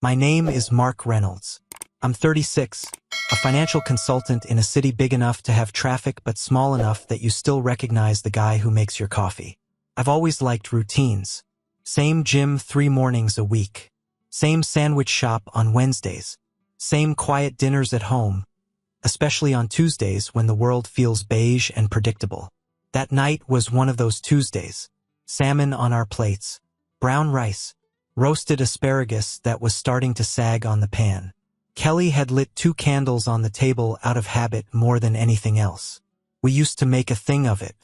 My name is Mark Reynolds. I'm 36, a financial consultant in a city big enough to have traffic but small enough that you still recognize the guy who makes your coffee. I've always liked routines. Same gym 3 mornings a week. Same sandwich shop on Wednesdays. Same quiet dinners at home, especially on Tuesdays when the world feels beige and predictable. That night was one of those Tuesdays. Salmon on our plates, brown rice, roasted asparagus that was starting to sag on the pan. Kelly had lit 2 candles on the table out of habit more than anything else. We used to make a thing of it.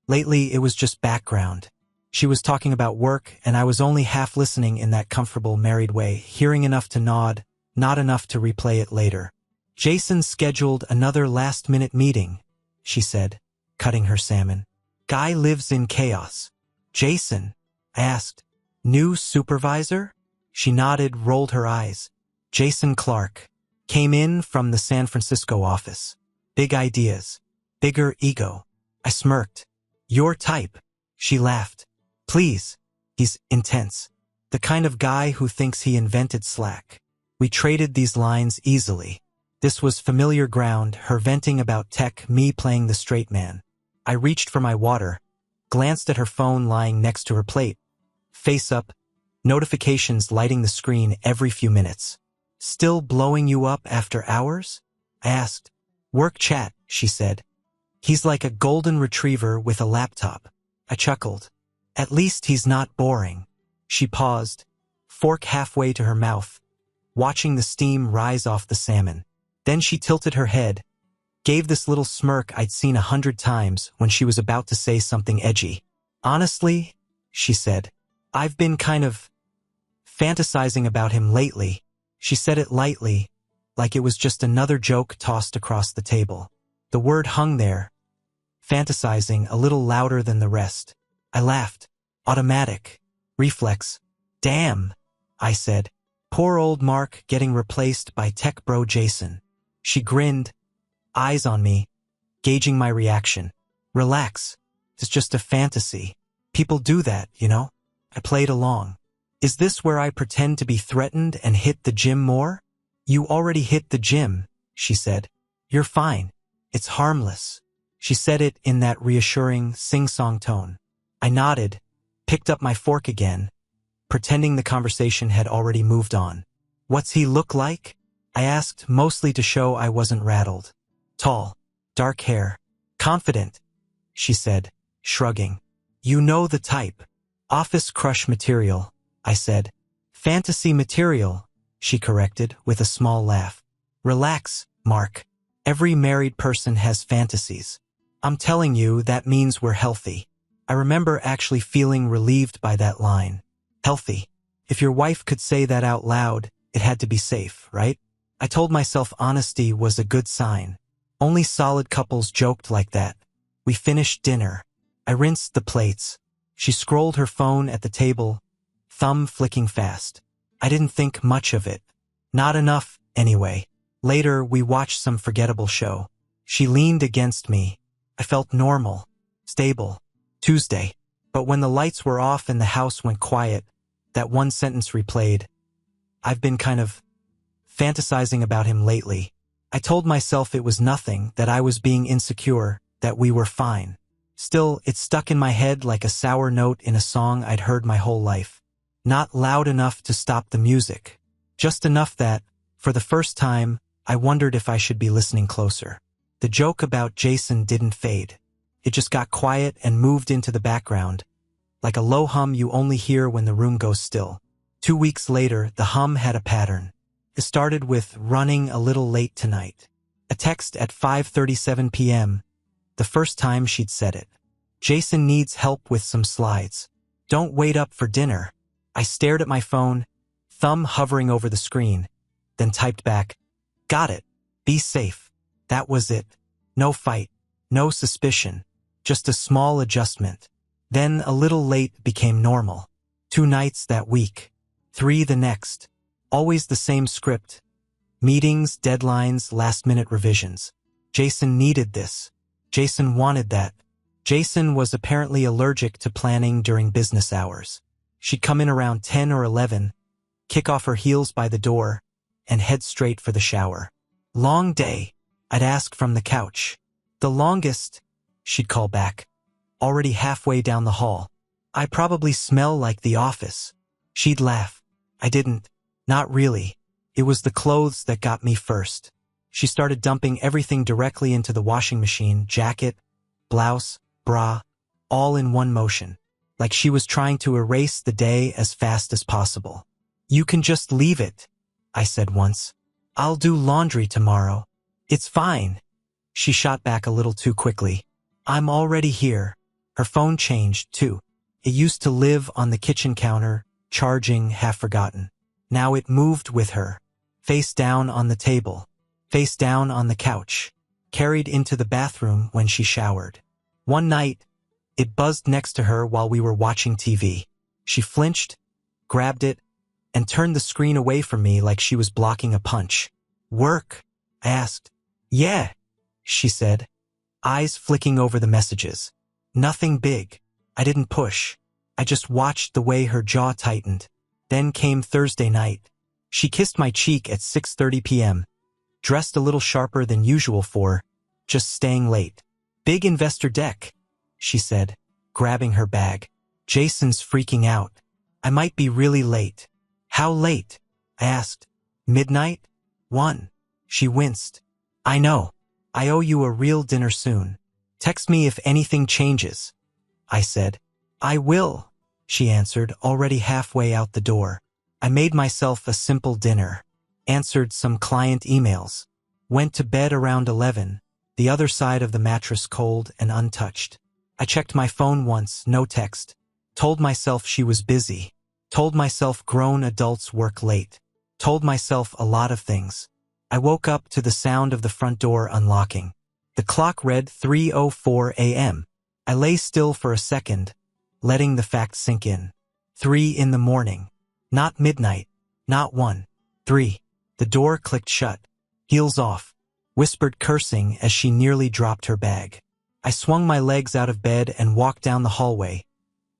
Lately, it was just background. She was talking about work, and I was only half listening in that comfortable married way, hearing enough to nod, not enough to replay it later. Jason scheduled another last-minute meeting, she said, cutting her salmon. Guy lives in chaos. Jason? I asked. New supervisor? She nodded, rolled her eyes. Jason Clark. Came in from the San Francisco office. Big ideas. Bigger ego. I smirked. Your type. She laughed. Please. He's intense. The kind of guy who thinks he invented Slack. We traded these lines easily. This was familiar ground, her venting about tech, me playing the straight man. I reached for my water, glanced at her phone lying next to her plate. Face up, notifications lighting the screen every few minutes. Still blowing you up after hours? I asked. Work chat, she said. He's like a golden retriever with a laptop. I chuckled. At least he's not boring. She paused, fork halfway to her mouth, watching the steam rise off the salmon. Then she tilted her head, gave this little smirk I'd seen 100 times when she was about to say something edgy. Honestly, she said, I've been kind of fantasizing about him lately. She said it lightly, like it was just another joke tossed across the table. The word hung there, fantasizing a little louder than the rest. I laughed. Automatic. Reflex. Damn, I said. Poor old Mark getting replaced by tech bro Jason. She grinned, eyes on me, gauging my reaction. Relax. It's just a fantasy. People do that, you know? I played along. Is this where I pretend to be threatened and hit the gym more? You already hit the gym, she said. You're fine. It's harmless. She said it in that reassuring, sing-song tone. I nodded, picked up my fork again, pretending the conversation had already moved on. What's he look like? I asked, mostly to show I wasn't rattled. Tall, dark hair, confident, she said, shrugging. You know the type. Office crush material, I said. Fantasy material, she corrected with a small laugh. Relax, Mark. Every married person has fantasies. I'm telling you, that means we're healthy. I remember actually feeling relieved by that line. Healthy. If your wife could say that out loud, it had to be safe, right? I told myself honesty was a good sign. Only solid couples joked like that. We finished dinner. I rinsed the plates. She scrolled her phone at the table, thumb flicking fast. I didn't think much of it. Not enough, anyway. Later, we watched some forgettable show. She leaned against me. I felt normal, stable. Tuesday. But when the lights were off and the house went quiet, that one sentence replayed. I've been kind of fantasizing about him lately. I told myself it was nothing, that I was being insecure, that we were fine. Still, it stuck in my head like a sour note in a song I'd heard my whole life. Not loud enough to stop the music. Just enough that, for the first time, I wondered if I should be listening closer. The joke about Jason didn't fade. It just got quiet and moved into the background, like a low hum you only hear when the room goes still. 2 weeks later, the hum had a pattern. It started with running a little late tonight. A text at 5:37 p.m., the first time she'd said it. Jason needs help with some slides. Don't wait up for dinner. I stared at my phone, thumb hovering over the screen, then typed back, got it. Be safe. That was it. No fight. No suspicion. Just a small adjustment. Then a little late became normal. 2 nights that week. 3 the next. Always the same script. Meetings, deadlines, last-minute revisions. Jason needed this. Jason wanted that. Jason was apparently allergic to planning during business hours. She'd come in around 10 or 11, kick off her heels by the door, and head straight for the shower. Long day, I'd ask from the couch. The longest, she'd call back, already halfway down the hall. I probably smell like the office. She'd laugh. I didn't. Not really. It was the clothes that got me first. She started dumping everything directly into the washing machine, jacket, blouse, bra, all in one motion, like she was trying to erase the day as fast as possible. You can just leave it, I said once. I'll do laundry tomorrow. It's fine. She shot back a little too quickly. I'm already here. Her phone changed, too. It used to live on the kitchen counter, charging, half forgotten. Now it moved with her. Face down on the table. Face down on the couch. Carried into the bathroom when she showered. One night, it buzzed next to her while we were watching TV. She flinched, grabbed it, and turned the screen away from me like she was blocking a punch. Work? I asked. Yeah, she said, eyes flicking over the messages. Nothing big. I didn't push. I just watched the way her jaw tightened. Then came Thursday night. She kissed my cheek at 6:30 p.m., dressed a little sharper than usual for just staying late. Big investor deck, she said, grabbing her bag. Jason's freaking out. I might be really late. How late? I asked. Midnight? 1. She winced. I know. I owe you a real dinner soon. Text me if anything changes. I said. I will, she answered, already halfway out the door. I made myself a simple dinner. Answered some client emails. Went to bed around 11, the other side of the mattress cold and untouched. I checked my phone once, no text. Told myself she was busy. Told myself grown adults work late. Told myself a lot of things. I woke up to the sound of the front door unlocking. The clock read 3:04 a.m. I lay still for a second, letting the fact sink in. 3 in the morning. Not midnight. Not 1. 3. The door clicked shut. Heels off. Whispered cursing as she nearly dropped her bag. I swung my legs out of bed and walked down the hallway.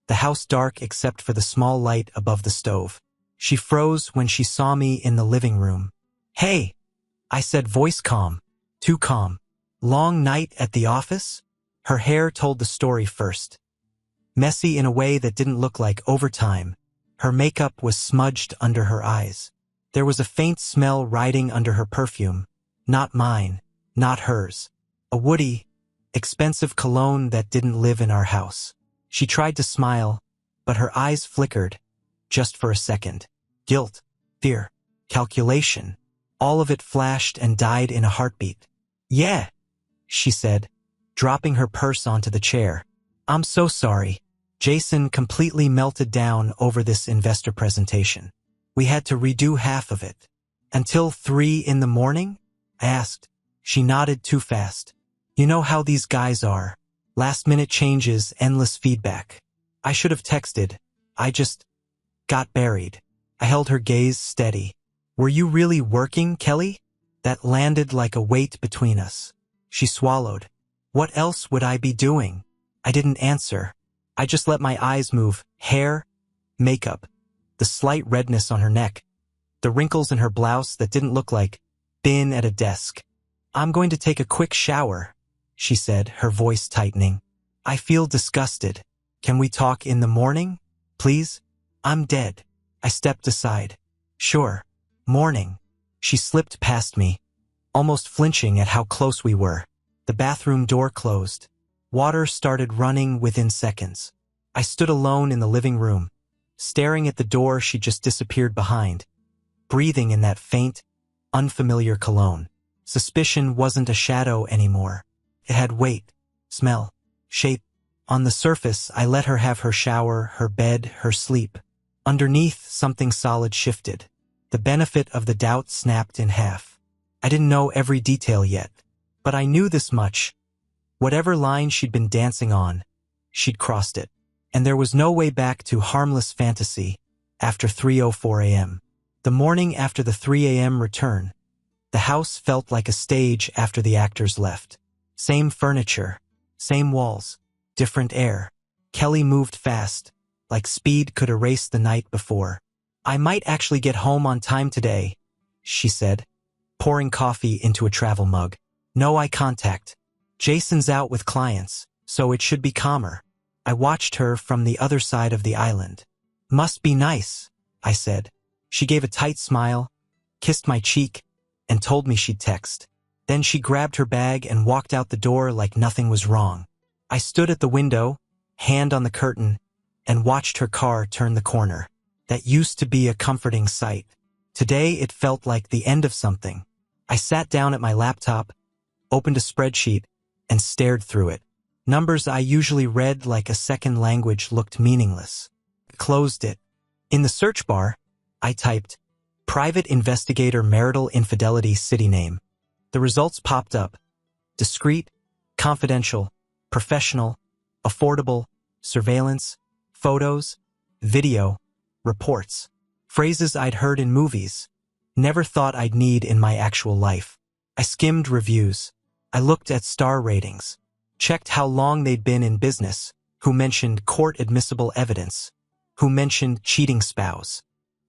The house dark except for the small light above the stove. She froze when she saw me in the living room. Hey, I said, voice calm. Too calm. Long night at the office? Her hair told the story first. Messy in a way that didn't look like overtime. Her makeup was smudged under her eyes. There was a faint smell riding under her perfume. Not mine. Not hers. A woody, expensive cologne that didn't live in our house. She tried to smile, but her eyes flickered, just for a second. Guilt, fear, calculation. All of it flashed and died in a heartbeat. Yeah, she said, dropping her purse onto the chair. I'm so sorry. Jason completely melted down over this investor presentation. We had to redo half of it. Until 3 in the morning? I asked. She nodded too fast. You know how these guys are. Last-minute changes, endless feedback. I should have texted. I just got buried. I held her gaze steady. Were you really working, Kelly? That landed like a weight between us. She swallowed. What else would I be doing? I didn't answer. I just let my eyes move. Hair, makeup, the slight redness on her neck, the wrinkles in her blouse that didn't look like been at a desk. I'm going to take a quick shower, she said, her voice tightening. I feel disgusted. Can we talk in the morning, please? I'm dead. I stepped aside. Sure. Morning. She slipped past me, almost flinching at how close we were. The bathroom door closed. Water started running within seconds. I stood alone in the living room, staring at the door she just disappeared behind, breathing in that faint, unfamiliar cologne. Suspicion wasn't a shadow anymore. It had weight, smell, shape. On the surface, I let her have her shower, her bed, her sleep. Underneath, something solid shifted. The benefit of the doubt snapped in half. I didn't know every detail yet, but I knew this much. Whatever line she'd been dancing on, she'd crossed it. And there was no way back to harmless fantasy after 3:04 a.m. The morning after the 3 a.m. return, the house felt like a stage after the actors left. Same furniture, same walls, different air. Kelly moved fast, like speed could erase the night before. I might actually get home on time today, she said, pouring coffee into a travel mug. No eye contact. Jason's out with clients, so it should be calmer. I watched her from the other side of the island. Must be nice, I said. She gave a tight smile, kissed my cheek, and told me she'd text. Then she grabbed her bag and walked out the door like nothing was wrong. I stood at the window, hand on the curtain, and watched her car turn the corner. That used to be a comforting sight. Today it felt like the end of something. I sat down at my laptop, opened a spreadsheet, and stared through it. Numbers I usually read like a second language looked meaningless. I closed it. In the search bar, I typed, Private Investigator Marital Infidelity City Name. The results popped up. Discreet, confidential, professional, affordable, surveillance, photos, video, reports. Phrases I'd heard in movies. Never thought I'd need in my actual life. I skimmed reviews. I looked at star ratings. Checked how long they'd been in business, who mentioned court-admissible evidence, who mentioned cheating spouse.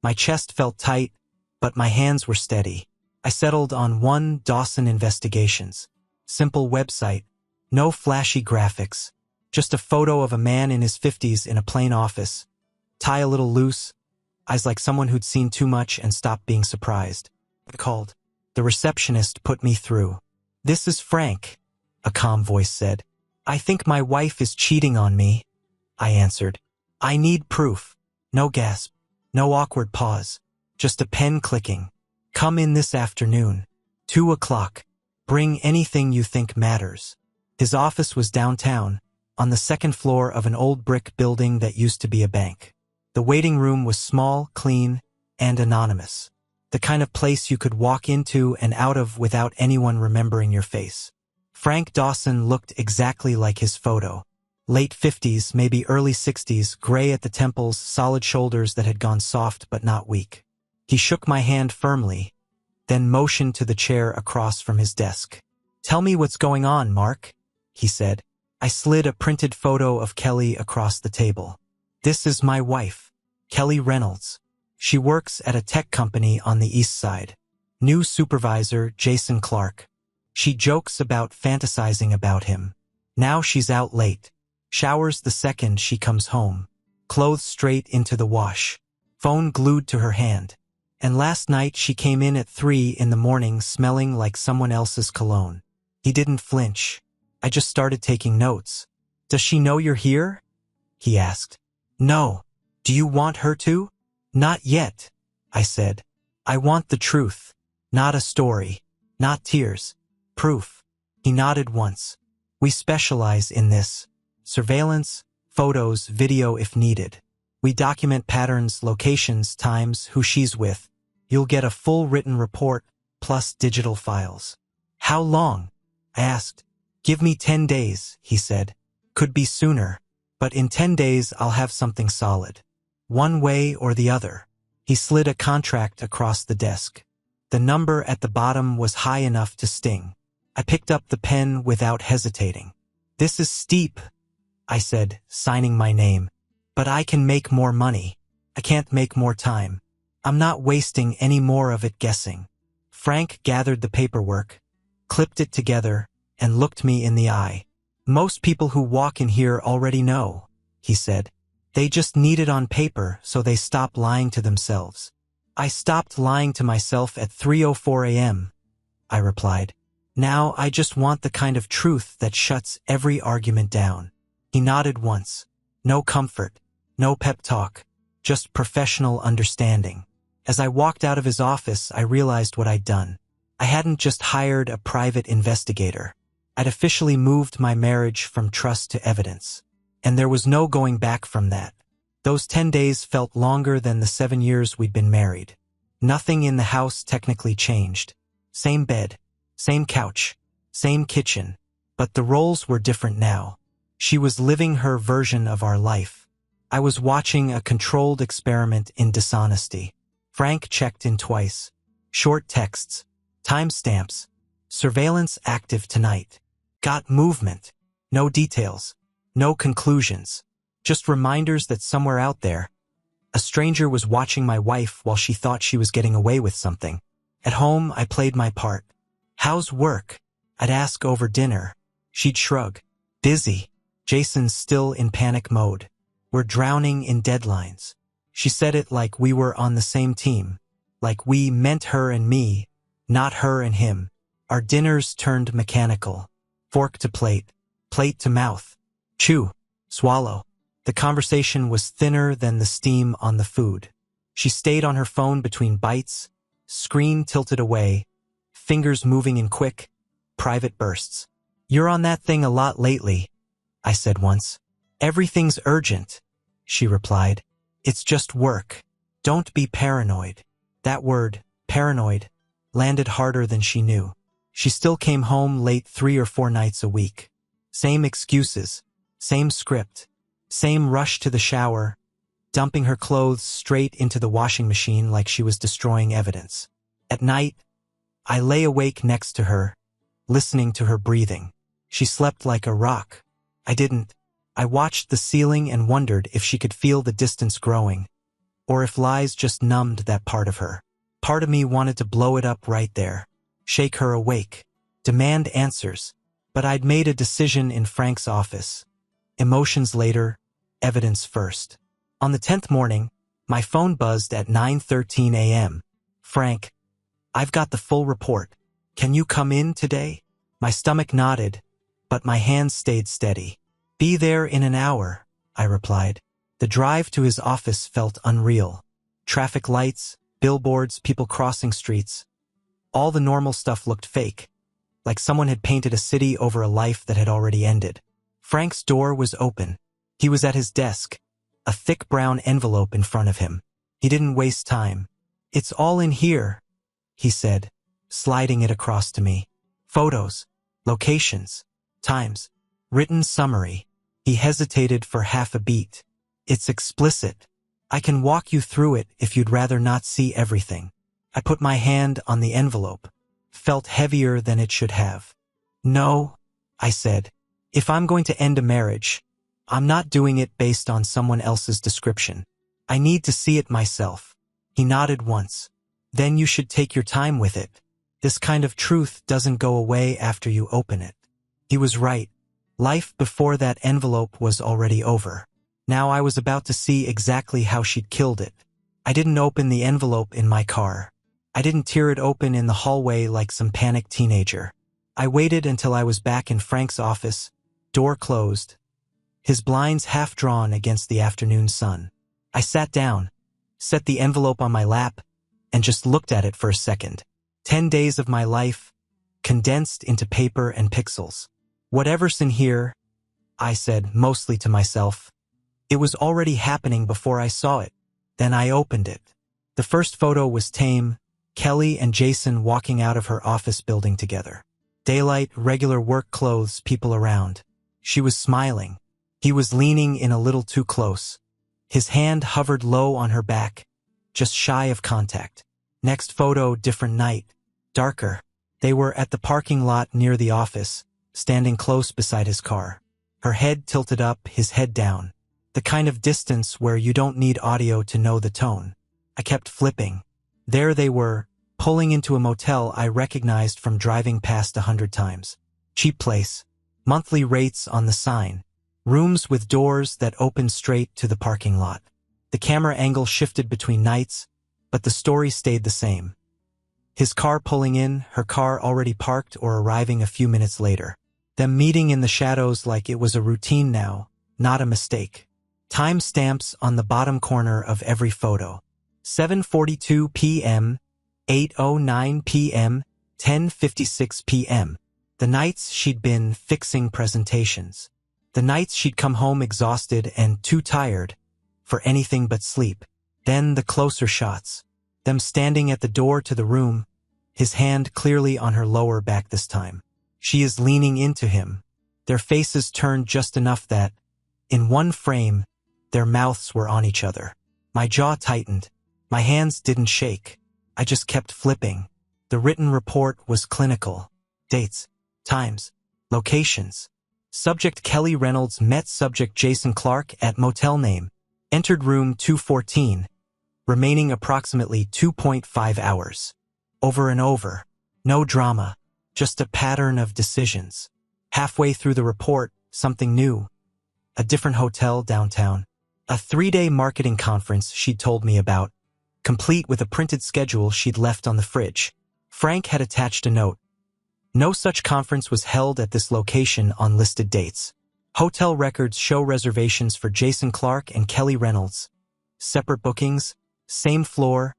My chest felt tight, but my hands were steady. I settled on one Dawson Investigations. Simple website, no flashy graphics, just a photo of a man in his 50s in a plain office, tie a little loose, eyes like someone who'd seen too much and stopped being surprised. I called. The receptionist put me through. This is Frank, a calm voice said. I think my wife is cheating on me, I answered. I need proof. No gasp, no awkward pause, just a pen clicking. Come in this afternoon. 2 o'clock. Bring anything you think matters. His office was downtown, on the second floor of an old brick building that used to be a bank. The waiting room was small, clean, and anonymous. The kind of place you could walk into and out of without anyone remembering your face. Frank Dawson looked exactly like his photo. Late 50s, maybe early 60s, gray at the temples, solid shoulders that had gone soft but not weak. He shook my hand firmly, then motioned to the chair across from his desk. Tell me what's going on, Mark, he said. I slid a printed photo of Kelly across the table. This is my wife, Kelly Reynolds. She works at a tech company on the east side. New supervisor, Jason Clark. She jokes about fantasizing about him. Now she's out late. Showers the second she comes home. Clothes straight into the wash. Phone glued to her hand. And last night she came in at 3 in the morning smelling like someone else's cologne. He didn't flinch. I just started taking notes. Does she know you're here? He asked. No. Do you want her to? Not yet, I said. I want the truth. Not a story. Not tears. Proof. He nodded once. We specialize in this. Surveillance, photos, video if needed. We document patterns, locations, times, who she's with. You'll get a full written report, plus digital files. How long? I asked. Give me 10 days, he said. Could be sooner, but in 10 days I'll have something solid. One way or the other. He slid a contract across the desk. The number at the bottom was high enough to sting. I picked up the pen without hesitating. This is steep, I said, signing my name. But I can make more money. I can't make more time. I'm not wasting any more of it guessing. Frank gathered the paperwork, clipped it together, and looked me in the eye. Most people who walk in here already know, he said. They just need it on paper so they stop lying to themselves. I stopped lying to myself at 3:04 a.m., I replied. Now I just want the kind of truth that shuts every argument down. He nodded once. No comfort, no pep talk, just professional understanding. As I walked out of his office, I realized what I'd done. I hadn't just hired a private investigator. I'd officially moved my marriage from trust to evidence. And there was no going back from that. Those 10 days felt longer than the 7 years we'd been married. Nothing in the house technically changed. Same bed, same couch, same kitchen. But the roles were different now. She was living her version of our life. I was watching a controlled experiment in dishonesty. Frank checked in twice. Short texts, timestamps, surveillance active tonight. Got movement. No details. No conclusions. Just reminders that somewhere out there, A stranger was watching my wife while she thought she was getting away with something. At home, I played my part. "How's work?" I'd ask over dinner. She'd shrug. "Busy." Jason's still in panic mode. "We're drowning in deadlines." She said it like we were on the same team. Like we meant her and me, not her and him. Our dinners turned mechanical. Fork to plate, plate to mouth. Chew, swallow. The conversation was thinner than the steam on the food. She stayed on her phone between bites, screen tilted away, fingers moving in quick, private bursts. "You're on that thing a lot lately," I said once. "Everything's urgent," she replied. "It's just work. Don't be paranoid." That word, paranoid, landed harder than she knew. She still came home late 3 or 4 nights a week. Same excuses, same script, same rush to the shower, dumping her clothes straight into the washing machine like she was destroying evidence. At night, I lay awake next to her, listening to her breathing. She slept like a rock. I didn't. I watched the ceiling and wondered if she could feel the distance growing, or if lies just numbed that part of her. Part of me wanted to blow it up right there, shake her awake, demand answers, but I'd made a decision in Frank's office. Emotions later, evidence first. On the 10th morning, my phone buzzed at 9:13 a.m. "Frank, I've got the full report. Can you come in today?" My stomach nodded, but my hands stayed steady. "Be there in an hour," I replied. The drive to his office felt unreal. Traffic lights, billboards, people crossing streets. All the normal stuff looked fake, like someone had painted a city over a life that had already ended. Frank's door was open. He was at his desk, a thick brown envelope in front of him. He didn't waste time. "It's all in here," he said, sliding it across to me. Photos, locations, times, written summary. He hesitated for half a beat. "It's explicit. I can walk you through it if you'd rather not see everything." I put my hand on the envelope. Felt heavier than it should have. "No," I said. "If I'm going to end a marriage, I'm not doing it based on someone else's description. I need to see it myself." He nodded once. "Then you should take your time with it. This kind of truth doesn't go away after you open it." He was right. Life before that envelope was already over. Now I was about to see exactly how she'd killed it. I didn't open the envelope in my car. I didn't tear it open in the hallway like some panicked teenager. I waited until I was back in Frank's office, door closed, his blinds half drawn against the afternoon sun. I sat down, set the envelope on my lap, and just looked at it for a second. 10 days of my life, condensed into paper and pixels. "Whatever's in here," I said, mostly to myself. It was already happening before I saw it. Then I opened it. The first photo was tame, Kelly and Jason walking out of her office building together. Daylight, regular work clothes, people around. She was smiling. He was leaning in a little too close. His hand hovered low on her back, just shy of contact. Next photo, different night, darker. They were at the parking lot near the office, standing close beside his car. Her head tilted up, his head down. The kind of distance where you don't need audio to know the tone. I kept flipping. There they were, pulling into a motel I recognized from driving past 100 times. Cheap place. Monthly rates on the sign. Rooms with doors that opened straight to the parking lot. The camera angle shifted between nights, but the story stayed the same. His car pulling in, her car already parked or arriving a few minutes later. Them meeting in the shadows like it was a routine now, not a mistake. Time stamps on the bottom corner of every photo. 7:42 p.m., 8:09 p.m., 10:56 p.m. The nights she'd been fixing presentations. The nights she'd come home exhausted and too tired for anything but sleep. Then the closer shots. Them standing at the door to the room, his hand clearly on her lower back this time. She is leaning into him. Their faces turned just enough that, in one frame, their mouths were on each other. My jaw tightened. My hands didn't shake. I just kept flipping. The written report was clinical. Dates, times, locations. Subject Kelly Reynolds met subject Jason Clark at motel name. Entered room 214. remaining approximately 2.5 hours. Over and over. No drama, just a pattern of decisions. Halfway through the report, something new. A different hotel downtown. A 3-day marketing conference she'd told me about, complete with a printed schedule she'd left on the fridge. Frank had attached a note. No such conference was held at this location on listed dates. Hotel records show reservations for Jason Clarke and Kelly Reynolds. Separate bookings, same floor,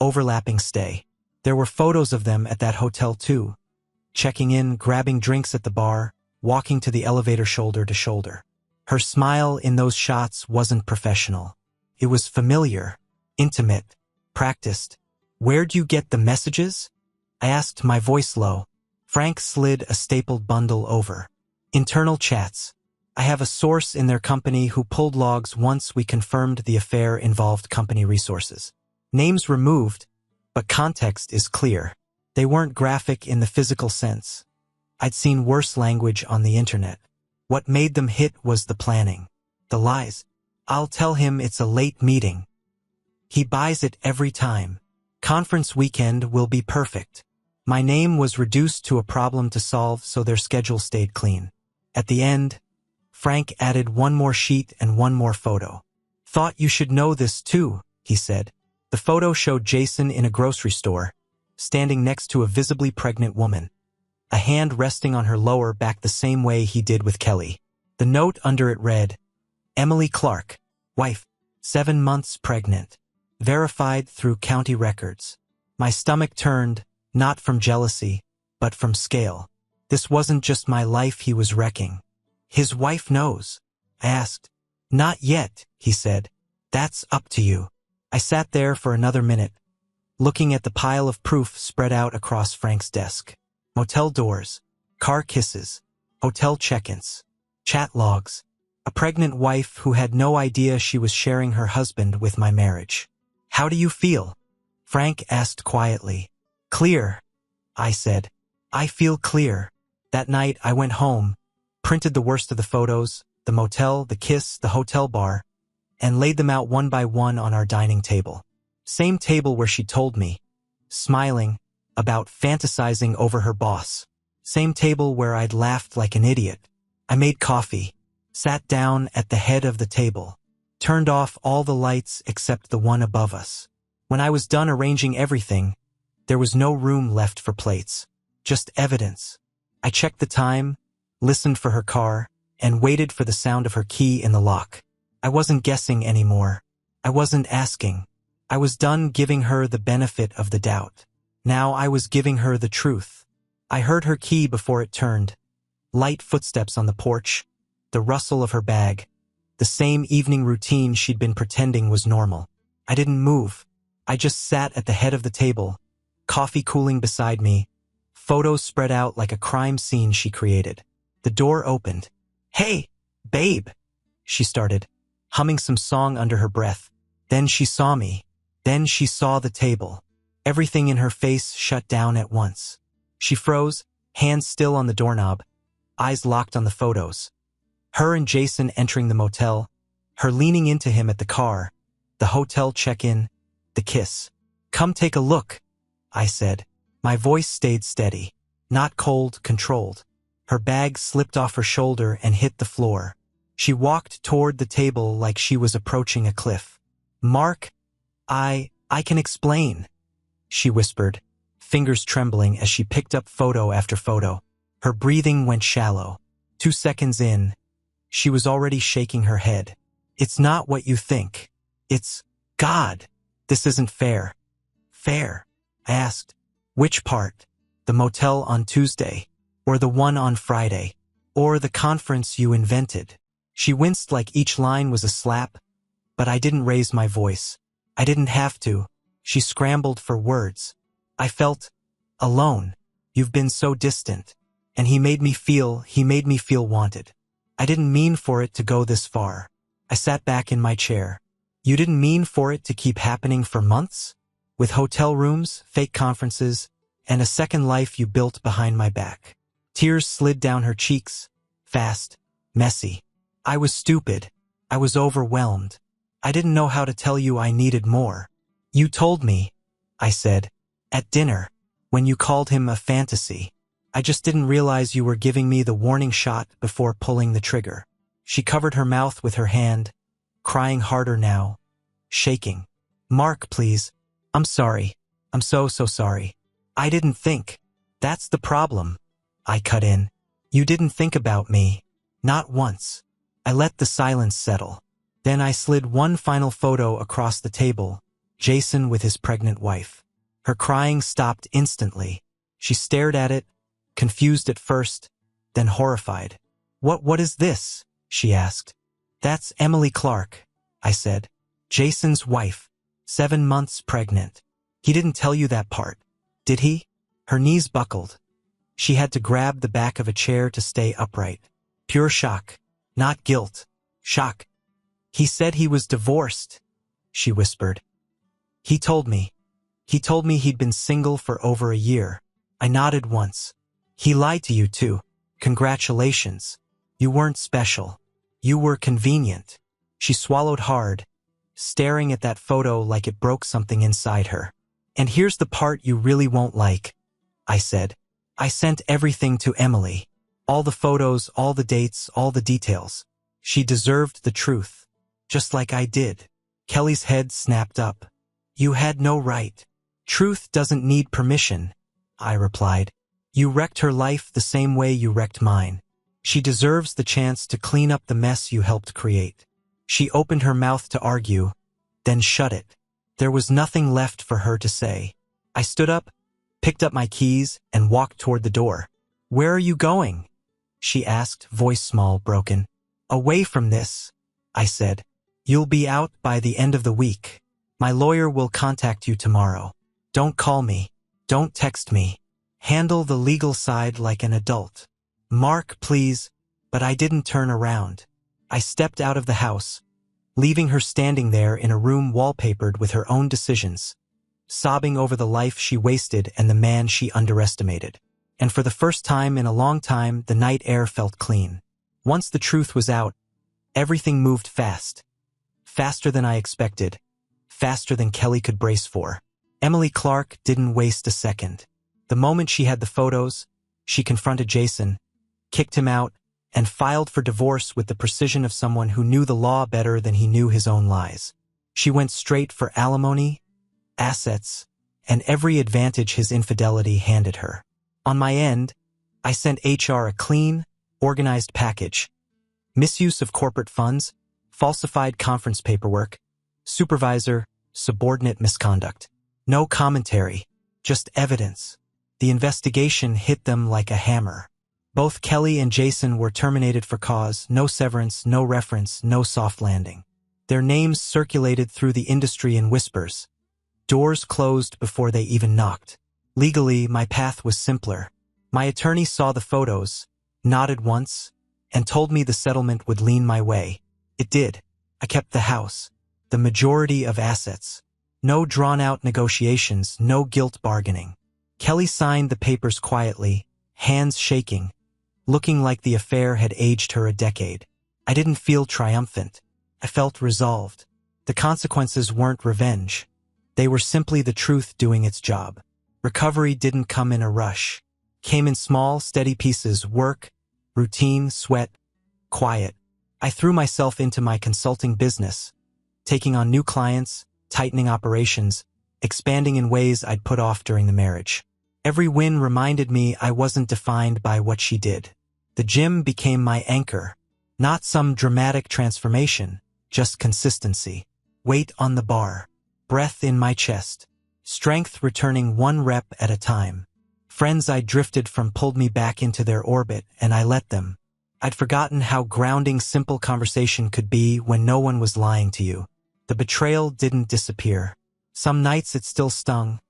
overlapping stay. There were photos of them at that hotel too. Checking in, grabbing drinks at the bar, walking to the elevator shoulder to shoulder. Her smile in those shots wasn't professional. It was familiar, intimate, practiced. "Where'd you get the messages?" I asked, my voice low. Frank slid a stapled bundle over. "Internal chats. I have a source in their company who pulled logs once we confirmed the affair involved company resources. Names removed, but context is clear. They weren't graphic in the physical sense. I'd seen worse language on the internet. What made them hit was the planning. The lies. I'll tell him it's a late meeting. He buys it every time. Conference weekend will be perfect." My name was reduced to a problem to solve so their schedule stayed clean. At the end, Frank added one more sheet and one more photo. "Thought you should know this too," he said. The photo showed Jason in a grocery store, standing next to a visibly pregnant woman. A hand resting on her lower back the same way he did with Kelly. The note under it read, "Emily Clarke, wife, 7 months pregnant. Verified through county records." My stomach turned, not from jealousy, but from scale. This wasn't just my life he was wrecking. "His wife knows?" I asked. "Not yet," he said. "That's up to you." I sat there for another minute, looking at the pile of proof spread out across Frank's desk. Motel doors, car kisses, hotel check-ins, chat logs, a pregnant wife who had no idea she was sharing her husband with my marriage. "How do you feel?" Frank asked quietly. "Clear," I said. "I feel clear." That night I went home, printed the worst of the photos, the motel, the kiss, the hotel bar, and laid them out one by one on our dining table. Same table where she told me, smiling, about fantasizing over her boss. Same table where I'd laughed like an idiot. I made coffee, sat down at the head of the table, turned off all the lights except the one above us. When I was done arranging everything, there was no room left for plates, just evidence. I checked the time, listened for her car, and waited for the sound of her key in the lock. I wasn't guessing anymore. I wasn't asking. I was done giving her the benefit of the doubt. Now I was giving her the truth. I heard her key before it turned. Light footsteps on the porch, the rustle of her bag, the same evening routine she'd been pretending was normal. I didn't move. I just sat at the head of the table, coffee cooling beside me, photos spread out like a crime scene she created. The door opened. "Hey, babe," she started, humming some song under her breath. Then she saw me. Then she saw the table. Everything in her face shut down at once. She froze, hands still on the doorknob, eyes locked on the photos. Her and Jason entering the motel, her leaning into him at the car, the hotel check-in, the kiss. "Come take a look," I said. My voice stayed steady, not cold, controlled. Her bag slipped off her shoulder and hit the floor. She walked toward the table like she was approaching a cliff. "Mark, I can explain," she whispered, fingers trembling as she picked up photo after photo. Her breathing went shallow. 2 seconds in, she was already shaking her head. "It's not what you think. It's, God, this isn't fair." "Fair?" I asked. "Which part? The motel on Tuesday? Or the one on Friday? Or the conference you invented?" She winced like each line was a slap, but I didn't raise my voice. I didn't have to. She scrambled for words. "I felt alone. You've been so distant. And he made me feel wanted. I didn't mean for it to go this far." I sat back in my chair. "You didn't mean for it to keep happening for months? With hotel rooms, fake conferences, and a second life you built behind my back." Tears slid down her cheeks, fast, messy. "I was stupid. I was overwhelmed. I didn't know how to tell you I needed more." You told me, I said, at dinner, when you called him a fantasy. I just didn't realize you were giving me the warning shot before pulling the trigger. She covered her mouth with her hand, crying harder now, shaking. Mark, please. I'm sorry. I'm so sorry. I didn't think. That's the problem. I cut in. You didn't think about me. Not once. I let the silence settle. Then I slid one final photo across the table, Jason with his pregnant wife. Her crying stopped instantly. She stared at it, confused at first, then horrified. What is this? She asked. That's Emily Clark, I said. Jason's wife, 7 months pregnant. He didn't tell you that part, did he? Her knees buckled. She had to grab the back of a chair to stay upright. Pure shock, not guilt. Shock. He said he was divorced, she whispered. He told me he'd been single for over a year. I nodded once. He lied to you too. Congratulations. You weren't special. You were convenient. She swallowed hard, staring at that photo like it broke something inside her. And here's the part you really won't like, I said. I sent everything to Emily. All the photos, all the dates, all the details. She deserved the truth, just like I did. Kelly's head snapped up. You had no right. Truth doesn't need permission, I replied. You wrecked her life the same way you wrecked mine. She deserves the chance to clean up the mess you helped create. She opened her mouth to argue, then shut it. There was nothing left for her to say. I stood up, picked up my keys, and walked toward the door. Where are you going? She asked, voice small, broken. Away from this, I said. You'll be out by the end of the week. My lawyer will contact you tomorrow. Don't call me. Don't text me. Handle the legal side like an adult. Mark, please. But I didn't turn around. I stepped out of the house, leaving her standing there in a room wallpapered with her own decisions, sobbing over the life she wasted and the man she underestimated. And for the first time in a long time, the night air felt clean. Once the truth was out, everything moved fast. Faster than I expected. Faster than Kelly could brace for. Emily Clark didn't waste a second. The moment she had the photos, she confronted Jason, kicked him out, and filed for divorce with the precision of someone who knew the law better than he knew his own lies. She went straight for alimony, assets, and every advantage his infidelity handed her. On my end, I sent HR a clean, organized package. Misuse of corporate funds, falsified conference paperwork, supervisor, subordinate misconduct. No commentary, just evidence. The investigation hit them like a hammer. Both Kelly and Jason were terminated for cause, no severance, no reference, no soft landing. Their names circulated through the industry in whispers. Doors closed before they even knocked. Legally, my path was simpler. My attorney saw the photos, nodded once, and told me the settlement would lean my way. It did. I kept the house, the majority of assets. No drawn-out negotiations, no guilt bargaining. Kelly signed the papers quietly, hands shaking, looking like the affair had aged her a decade. I didn't feel triumphant. I felt resolved. The consequences weren't revenge. They were simply the truth doing its job. Recovery didn't come in a rush. Came in small, steady pieces: work, routine, sweat, quiet. I threw myself into my consulting business, taking on new clients, tightening operations, expanding in ways I'd put off during the marriage. Every win reminded me I wasn't defined by what she did. The gym became my anchor. Not some dramatic transformation, just consistency. Weight on the bar. Breath in my chest. Strength returning one rep at a time. Friends I drifted from pulled me back into their orbit, and I let them. I'd forgotten how grounding simple conversation could be when no one was lying to you. The betrayal didn't disappear. Some nights it still stung,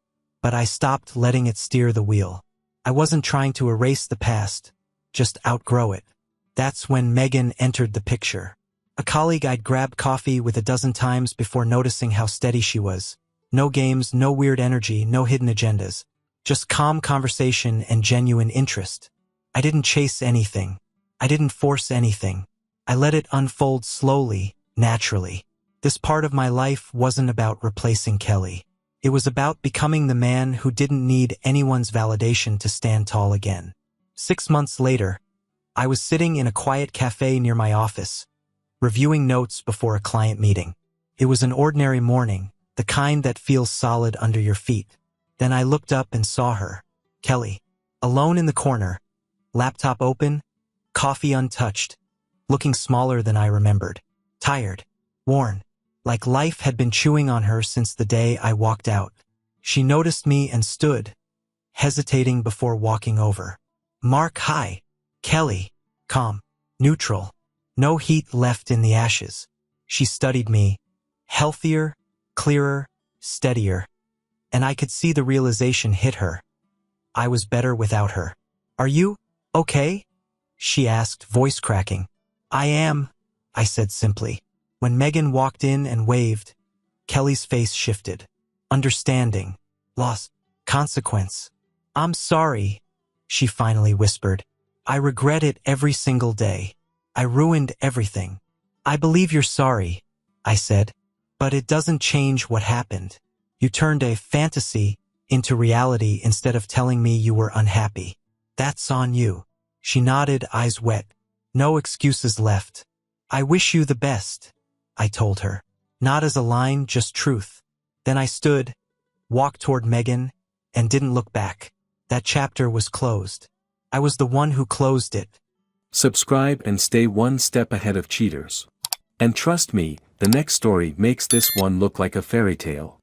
but I stopped letting it steer the wheel. I wasn't trying to erase the past, just outgrow it. That's when Megan entered the picture. A colleague I'd grabbed coffee with a dozen times before noticing how steady she was. No games, no weird energy, no hidden agendas. Just calm conversation and genuine interest. I didn't chase anything. I didn't force anything. I let it unfold slowly, naturally. This part of my life wasn't about replacing Kelly. It was about becoming the man who didn't need anyone's validation to stand tall again. 6 months later, I was sitting in a quiet cafe near my office, reviewing notes before a client meeting. It was an ordinary morning, the kind that feels solid under your feet. Then I looked up and saw her, Kelly, alone in the corner, laptop open, coffee untouched, looking smaller than I remembered, tired, worn, like life had been chewing on her since the day I walked out. She noticed me and stood, hesitating before walking over. Mark, hi. Kelly, calm, neutral, no heat left in the ashes. She studied me, healthier, clearer, steadier, and I could see the realization hit her. I was better without her. Are you okay? She asked, voice cracking. I am, I said simply. When Megan walked in and waved, Kelly's face shifted. Understanding, loss, consequence. I'm sorry, she finally whispered. I regret it every single day. I ruined everything. I believe you're sorry, I said, but it doesn't change what happened. You turned a fantasy into reality instead of telling me you were unhappy. That's on you. She nodded, eyes wet. No excuses left. I wish you the best, I told her. Not as a line, just truth. Then I stood, walked toward Megan, and didn't look back. That chapter was closed. I was the one who closed it. Subscribe and stay one step ahead of cheaters. And trust me, the next story makes this one look like a fairy tale.